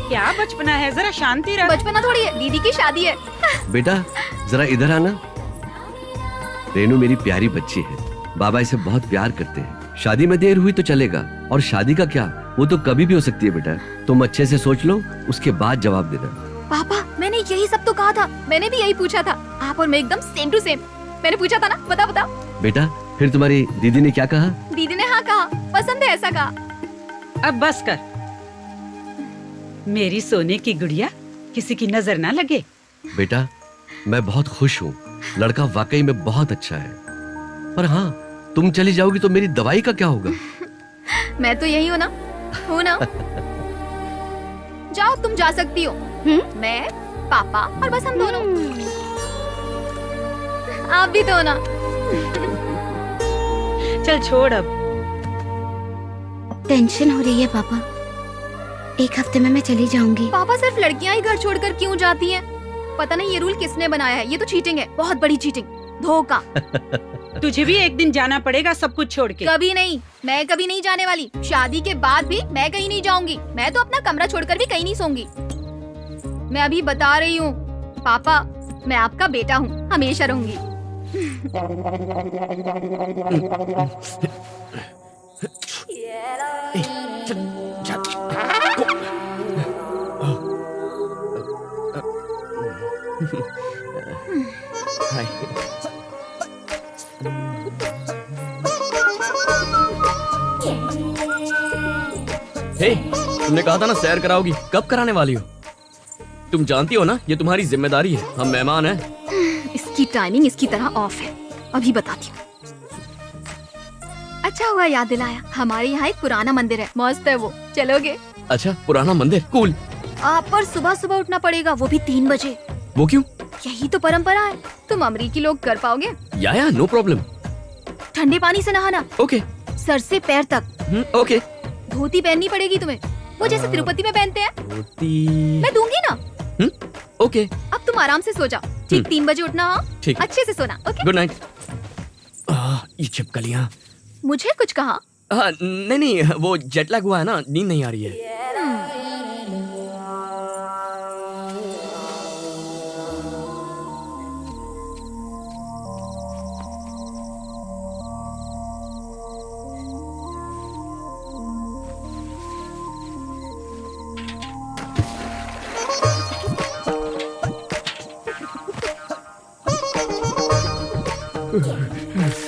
क्या बचपना है, जरा शांति रख। बचपना थोड़ी है, दीदी की शादी है। बेटा जरा इधर आना। रेनू मेरी प्यारी बच्ची है, बाबा इसे बहुत प्यार करते हैं। शादी में देर हुई तो चलेगा, और शादी का क्या, वो तो कभी भी हो सकती है बेटा। तुम अच्छे से सोच लो, उसके बाद जवाब देना। पापा मैंने यही सब तो कहा था, मैंने भी यही पूछा था। आप और मैं एकदम सेम टू सेम। मैंने पूछा था ना, बताओ। बेटा फिर तुम्हारी दीदी ने क्या कहा? दीदी ने हाँ कहा, पसंद है ऐसा कहा। अब बस कर, मेरी सोने की गुड़िया, किसी की नजर ना लगे। बेटा मैं बहुत खुश हूँ, लड़का वाकई में बहुत अच्छा है। पर हाँ, तुम चली जाओगी तो मेरी दवाई का क्या होगा? मैं तो यही हूँ ना। जाओ तुम जा सकती हो। मैं, पापा और बस हम दोनों। आप भी तो ना। चल छोड़ अब। टेंशन हो रही है पापा, एक हफ्ते में मैं चली जाऊंगी। पापा सिर्फ लड़कियां ही घर छोड़कर क्यों जाती हैं? पता नहीं ये रूल किसने बनाया है, ये तो चीटिंग है, बहुत बड़ी चीटिंग, धोखा। तुझे भी एक दिन जाना पड़ेगा सब कुछ छोड़ के। कभी नहीं, मैं कभी नहीं जाने वाली। शादी के बाद भी मैं कहीं नहीं जाऊंगी। मैं तो अपना कमरा छोड़कर भी कहीं नहीं सोऊंगी। मैं अभी बता रही हूँ पापा, मैं आपका बेटा हूँ, हमेशा रहूंगी। हे, तुमने कहा था ना सैर कराओगी, कब कराने वाली हो? तुम जानती हो ना ये तुम्हारी जिम्मेदारी है, हम मेहमान हैं। इसकी टाइमिंग इसकी तरह ऑफ है, अभी बताती हूँ। अच्छा हुआ याद दिलाया, हमारे यहाँ एक पुराना मंदिर है, मस्त है वो, चलोगे? अच्छा पुराना मंदिर, कूल। आप पर सुबह सुबह उठना पड़ेगा, वो भी 3 बजे। वो क्यों? यही तो परंपरा है। तुम अमरीकी लोग कर पाओगे? या नो प्रॉब्लम। ठंडे पानी से नहाना, ओके। सर से पैर तक। ओके। धोती पहननी पड़ेगी तुम्हें, वो जैसे तिरुपति में पहनते हैं। धोती मैं दूंगी ना। ओके। अब तुम आराम से सो जाओ, ठीक 3 बजे उठना। हाँ ठीक। अच्छे से सोना, ओके? Good night. ये छिपकलियाँ। मुझे कुछ कहा? नहीं, वो जेट लैग हुआ है ना, नींद नहीं आ रही है।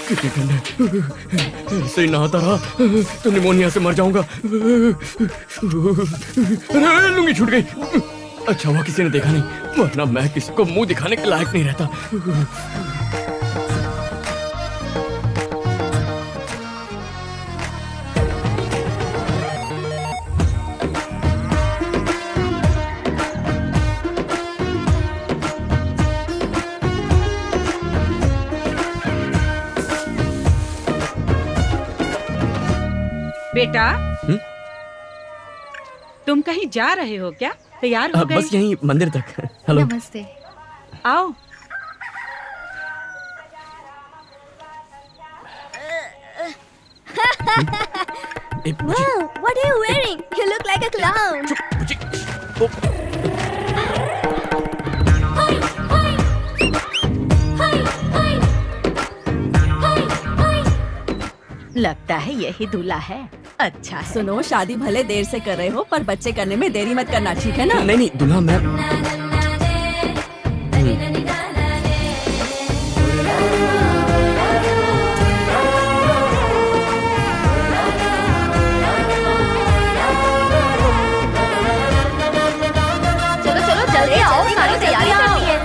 कितनी ठंड है, ऐसे ही नहाता रहा तो निमोनिया से मर जाऊंगा। अरे लुंगी छूट गई। अच्छा हुआ किसी ने देखा नहीं, वरना मैं किसी को मुंह दिखाने के लायक नहीं रहता। बेटा, तुम कहीं जा रहे हो क्या? तैयार हो गए? बस यहीं मंदिर तक। हेलो। नमस्ते। आओ। Wow, what are you wearing? You look like a clown. लगता है यही दूल्हा है। अच्छा है। सुनो, शादी भले देर से कर रहे हो, पर बच्चे करने में देरी मत करना, ठीक है ना? नहीं दूल्हा मैं। चलो जल्दी आओ, सारी तैयारी करनी है।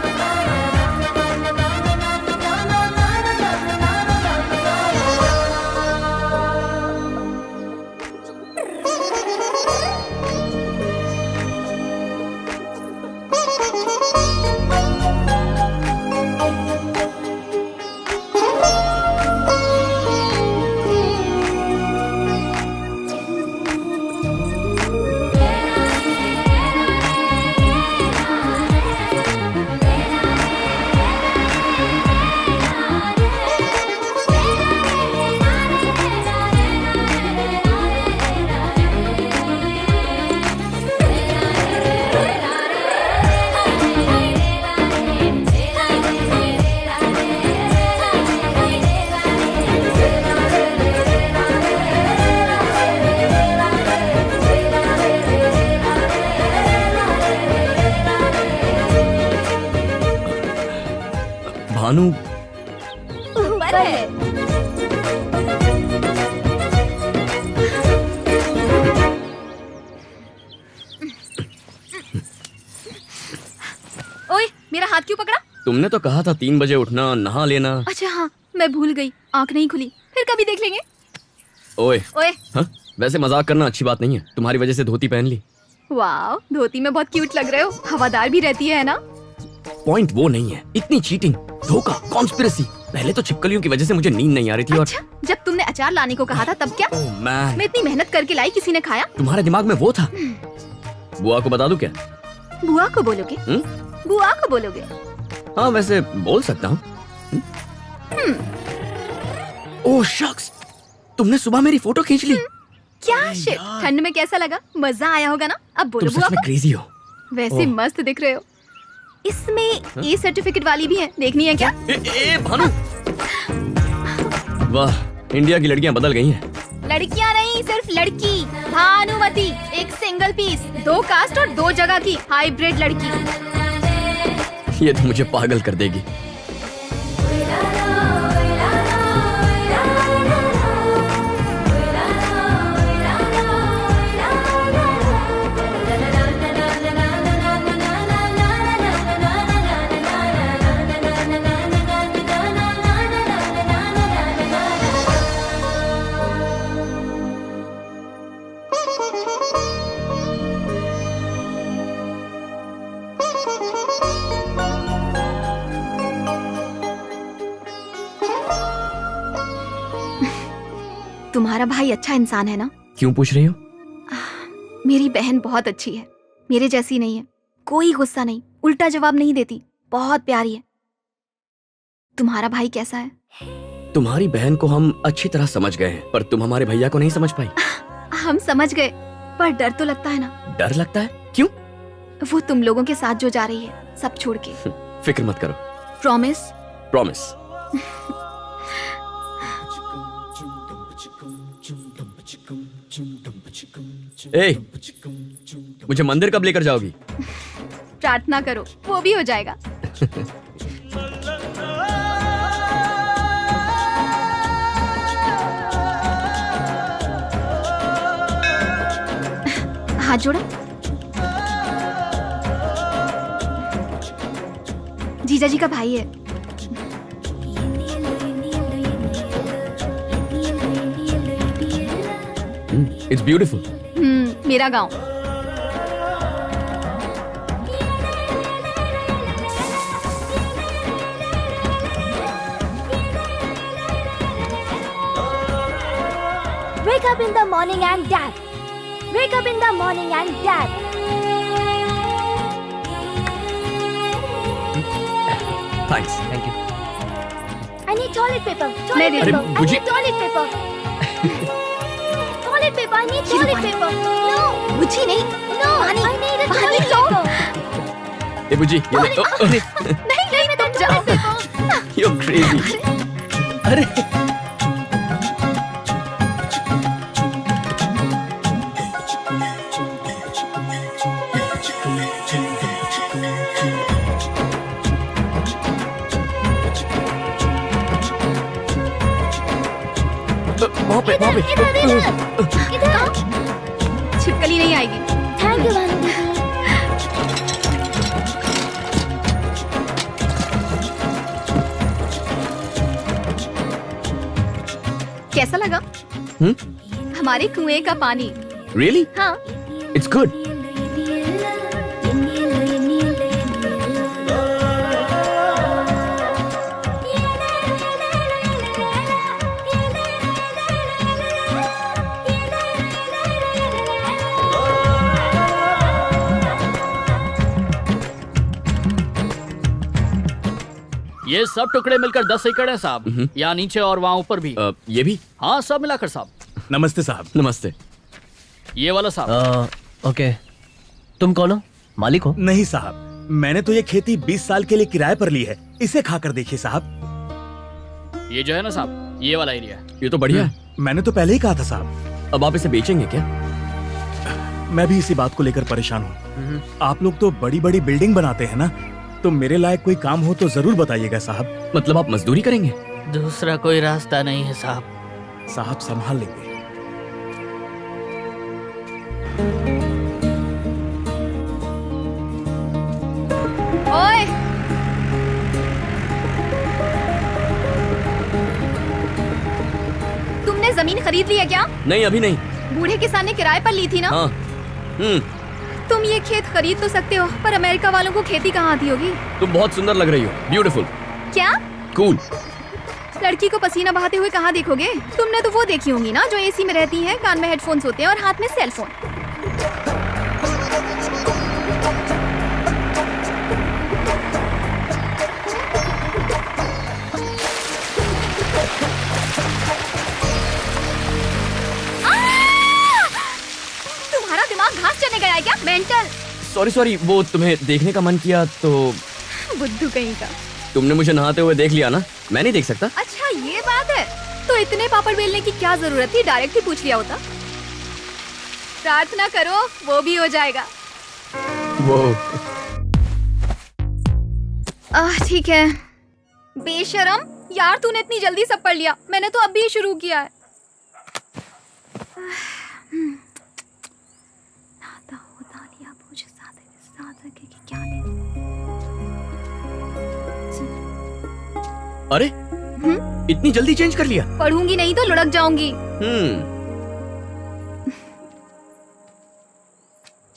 भानु ऊपर है। ओए, मेरा हाथ क्यों पकड़ा? तुमने तो कहा था 3 बजे उठना, नहा लेना। अच्छा हाँ, मैं भूल गई, आंख नहीं खुली। फिर कभी देख लेंगे। ओए ओए, हाँ, वैसे मजाक करना अच्छी बात नहीं है। तुम्हारी वजह से धोती पहन ली। वाह, धोती में बहुत क्यूट लग रहे हो। हवादार भी रहती है ना? पॉइंट वो नहीं है, इतनी चीटिंग, धोखा, कॉन्स्पिरेसी। पहले तो छिपकलियों की वजह से मुझे नींद नहीं आ रही थी। और अच्छा, जब तुमने अचार लाने को कहा था तब क्या? ओह मैन, मैं इतनी मेहनत करके लाई, किसी ने खाया? तुम्हारे दिमाग में वो था। बुआ को बता दूं क्या? बुआ को बोलोगे? बुआ को बोलोगे? हाँ वैसे बोल सकता हूँ। ओह शख्स, तुमने सुबह मेरी फोटो खींच ली। क्या शिट, ठंड में कैसा लगा? मजा आया होगा ना? अब बोलो तुम बुआ सच में को। क्रेजी हो। वैसे ओह। मस्त दिख रहे हो। इसमें ए सर्टिफिकेट वाली भी है, देखनी है क्या? ए भानु, वाह, इंडिया की लड़कियां बदल गई हैं। लड़कियां नहीं, सिर्फ लड़की। भानुमति, एक सिंगल पीस, 2 कास्ट और 2 जगह की हाइब्रिड लड़की। ये तो मुझे पागल कर देगी। तुम्हारा भाई अच्छा इंसान है ना? क्यों पूछ रही हो? मेरी बहन बहुत अच्छी है, मेरे जैसी नहीं है। कोई गुस्सा नहीं, उल्टा जवाब नहीं देती, बहुत प्यारी है। तुम्हारा भाई कैसा है? तुम्हारी बहन को हम अच्छी तरह समझ गए हैं, पर तुम हमारे भैया को नहीं समझ पाई। हम समझ गए, पर डर तो लगता है ना? डर लगता है? क्यों? वो तुम लोगों के साथ जो जा रही है, सब छोड़ के। फिक्र मत करो। प्रॉमिस? प्रॉमिस। ए, मुझे मंदिर कब लेकर जाओगी? प्रार्थना करो, वो भी हो जाएगा। हाथ जोड़ो। जीजा जी का भाई है। It's beautiful. मेरा गांव। Wake up in the morning and dad. Wake up in the morning and dad. Thanks. Thank you. I need toilet paper. मैं Toilet दे paper. दूँ। I need toilet paper. Toilet paper. I need Chilo, toilet पानी। paper. No. बुझी नहीं। No. पानी। I need a पानी toilet लो। paper. ए बुजी, ये ले। ओ, अरे, नहीं नहीं, मैं तुम जाओ। you're crazy। अरे वहाँ पे इधर. छिपकली नहीं आएगी। Thank you, Banu दीदी. कैसा लगा? हमारे कुएं का पानी। रियली? हाँ, इट्स गुड। ये सब टुकड़े मिलकर 10 एकड़ है साहब। यहाँ नीचे और वहाँ ऊपर भी। ये भी? हाँ, सब मिलाकर साहब। नमस्ते साहब। नमस्ते। ये वाला साहब। ओके, तुम कौन हो? मालिक हो? नहीं साहब, मैंने तो ये खेती 20 साल के लिए किराए पर ली है। इसे खाकर देखिए साहब। ये जो है ना साहब, ये वाला एरिया। ये तो बढ़िया है। मैंने तो पहले ही कहा था साहब। अब आप इसे बेचेंगे क्या? मैं भी इसी बात को लेकर परेशान हूँ। आप लोग तो बड़ी बड़ी बिल्डिंग बनाते हैं ना, तो मेरे लायक कोई काम हो तो जरूर बताइएगा साहब। मतलब आप मजदूरी करेंगे? दूसरा कोई रास्ता नहीं है साहब। साहब संभाल लेंगे। ओए, तुमने जमीन खरीद ली है क्या? नहीं, अभी नहीं। बूढ़े किसान ने किराए पर ली थी ना? हाँ। तुम ये खेत खरीद तो सकते हो, पर अमेरिका वालों को खेती कहाँ आती होगी? तुम बहुत सुंदर लग रही हो। ब्यूटीफुल। क्या? कूल। लड़की को पसीना बहाते हुए कहाँ देखोगे? तुमने तो वो देखी होंगी ना जो एसी में रहती हैं, कान में हेडफोन्स होते हैं और हाथ में सेलफोन। तुम्हारा दिमाग घास चने गया है क्या? मेंटल। सॉरी, वो तुम्हें देखने का मन किया तो। बुद्धू कहीं का। तुमने मुझे नहाते हुए देख लिया ना, मैं नहीं देख सकता। अच्छा ये बात है, तो इतने पापड़ बेलने की क्या जरूरत थी? डायरेक्ट ही पूछ लिया होता। प्रार्थना करो, वो भी हो जाएगा। वो ठीक है। बेशरम यार, तूने इतनी जल्दी सब पढ़ लिया, मैंने तो अभी शुरू किया है। अरे इतनी जल्दी चेंज कर लिया? पढ़ूंगी नहीं तो लुढ़क जाऊंगी।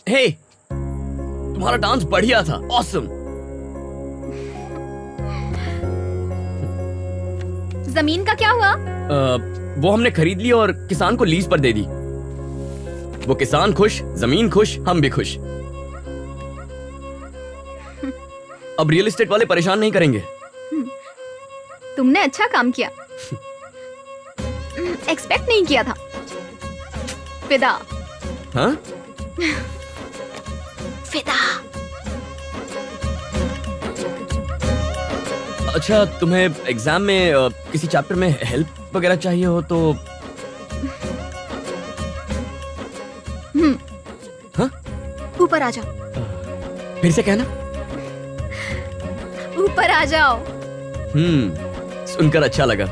हे, तुम्हारा डांस बढ़िया था। ऑसम। जमीन का क्या हुआ? वो हमने खरीद ली और किसान को लीज पर दे दी। वो किसान खुश, जमीन खुश, हम भी खुश। अब रियल एस्टेट वाले परेशान नहीं करेंगे। तुमने अच्छा काम किया। एक्सपेक्ट नहीं किया था। फिदा। हाँ? फिदा। अच्छा, तुम्हें एग्जाम में किसी चैप्टर में हेल्प वगैरह चाहिए हो तो। हाँ? ऊपर आ जाओ। फिर से कहना। ऊपर आ जाओ। सुनकर अच्छा लगा।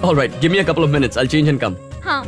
All right, give me a couple of minutes. I'll change and come. हाँ।